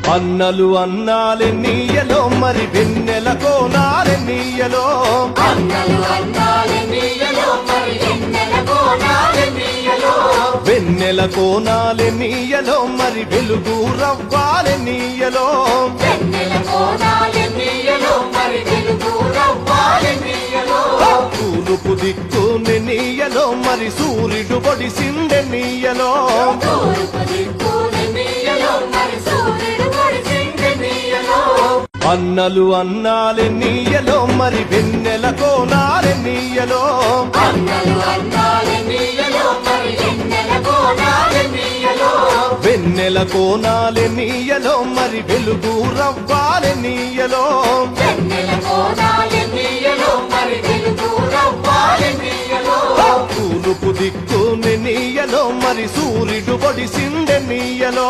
అన్నలు అన్నాలే నీయలో మరి వెన్నెల కోనాలే నీయలో వెన్నెల కోనాలే నీయలో మరి వెలుగు రవ్వాలే నీయలో తూర్పు దిక్కుని నీయలో మరి సూర్యుడు పొడిసిందె నీయలో అన్నలు అన్నాలే నీయలో మరి వెన్నెల కోనాలే నీయలో వెన్నెల కోనాలే నీయలో మరి వెలుగు రవ్వాలే నీయలో తూర్పు దిక్కుని నీయలో మరి సూర్యుడు పొడిసిందె నీయలో